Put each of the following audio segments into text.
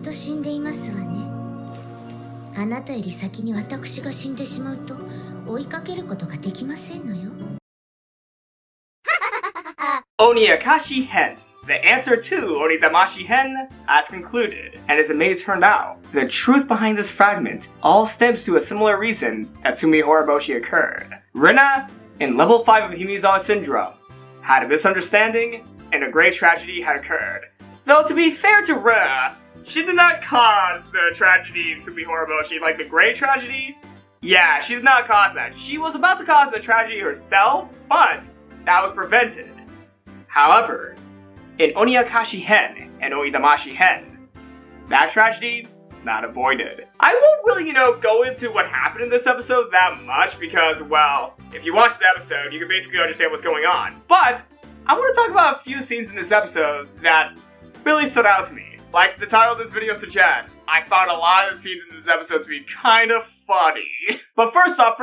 んと死んでいますわね。あなたより先に私が死んでしまうと追いかけることができませんのよ。Oniakashi Hen. The answer to Onidamashi Hen has concluded, and as it may turn out, the truth behind this fragment all stems to a similar reason that Tsumihoroboshi occurred. Rena, in level 5 of Himizawa Syndrome, had a misunderstanding, and a great tragedy had occurred. Though to be fair to Rena, she did not cause the tragedy in Tsumihoroboshi, like the great tragedy. Yeah, she did not cause that. She was about to cause the tragedy herself, but that was prevented. However, in Oniakashi Hen and Onidamashi Hen, that tragedy is not avoided. I won't really, go into what happened in this episode that much because, well, if you watch the episode, you can basically understand what's going on. But I want to talk about a few scenes in this episode that really stood out to me. Like the title of this video suggests, I found a lot of the scenes in this episode to be kind of funny. But first off,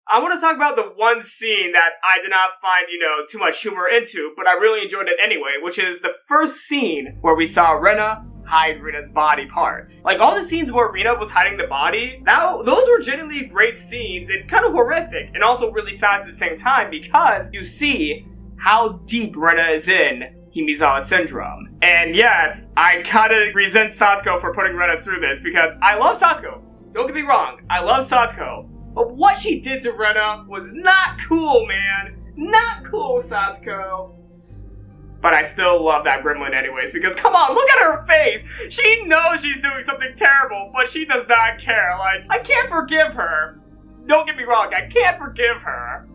I want to talk about the one scene that I did not find, too much humor into, but I really enjoyed it anyway, which is the first scene where we saw Rena hide Rena's body parts. Like, all the scenes where Rena was hiding the body, those were genuinely great scenes and kind of horrific, and also really sad at the same time, because you see how deep Rena is in Himizawa Syndrome. And yes, I kinda resent Satsuko for putting Rena through this, because I love Satsuko. Don't get me wrong, I love Satsuko. But what she did to Rena was not cool, man. Not cool, Satsuko. But I still love that gremlin anyways, because come on, look at her face! She knows she's doing something terrible, but she does not care. Like, I can't forgive her. Don't get me wrong, I can't forgive her.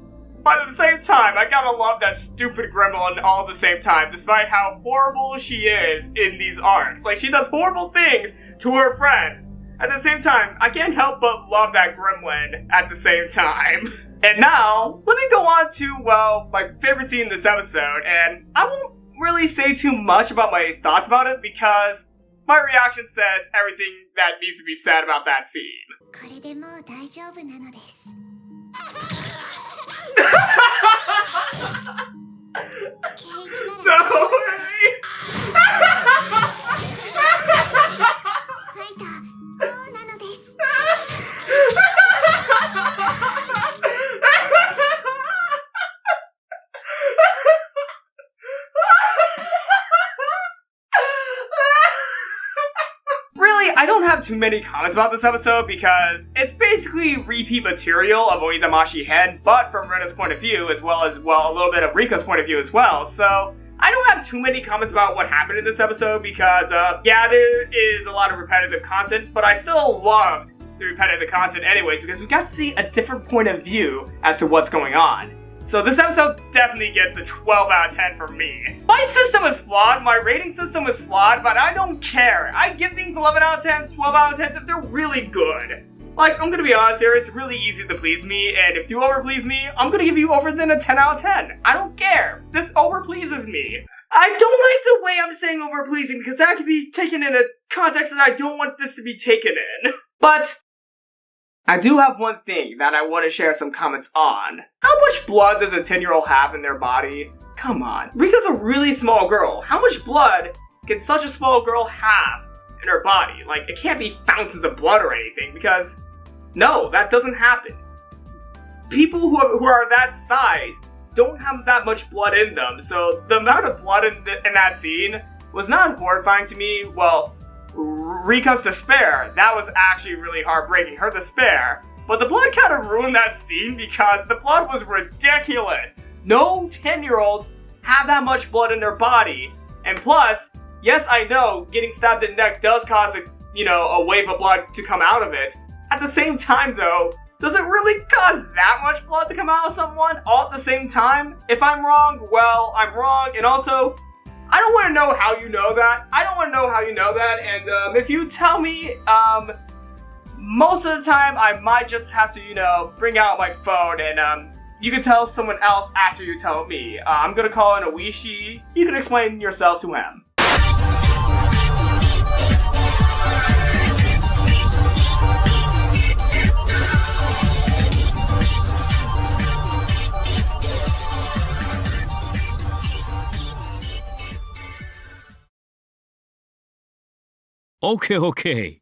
But at the same time, I gotta love that stupid gremlin all at the same time, despite how horrible she is in these arcs. Like, she does horrible things to her friends. At the same time, I can't help but love that gremlin at the same time. And now, let me go on to, well, my favorite scene in this episode, and I won't really say too much about my thoughts about it because my reaction says everything that needs to be said about that scene. これでもう大丈夫なのです。No, Really, I don't have too many comments about this episode because it's basically repeat material of Onidamashi Hen, but from Rena's point of view, as well as, well, a little bit of Rika's point of view as well, so I don't have too many comments about what happened in this episode because, yeah, there is a lot of repetitive content, but I still loved the repetitive content anyways because we got to see a different point of view as to what's going on. So this episode definitely gets a 12 out of 10 for me. My system is flawed, my rating system is flawed, but I don't care. I give things 11 out of 10s, 12 out of 10s if they're really good. Like, I'm gonna be honest here, it's really easy to please me, and if you overplease me, I'm gonna give you over than a 10 out of 10. I don't care. This overpleases me. I don't like the way I'm saying overpleasing because that could be taken in a context that I don't want this to be taken in. But I do have one thing that I want to share some comments on. How much blood does a 10-year-old have in their body? Come on. Rika's a really small girl. How much blood can such a small girl have in her body? Like, it can't be fountains of blood or anything because, no, that doesn't happen. People who are that size don't have that much blood in them, so the amount of blood in that scene was not horrifying to me. Well, Rika's despair, that was actually really heartbreaking, her despair. But the blood kind of ruined that scene because the blood was ridiculous. No 10-year-olds have that much blood in their body. And plus, yes, I know getting stabbed in the neck does cause a wave of blood to come out of it. At the same time though, does it really cause that much blood to come out of someone all at the same time? If I'm wrong, well, I'm wrong, and also, I don't want to know how you know that. I don't want to know how you know that, and if you tell me, most of the time I might just have to, bring out my phone and, you can tell someone else after you tell me. I'm gonna call in a Wishi. You can explain yourself to him. OK, OK.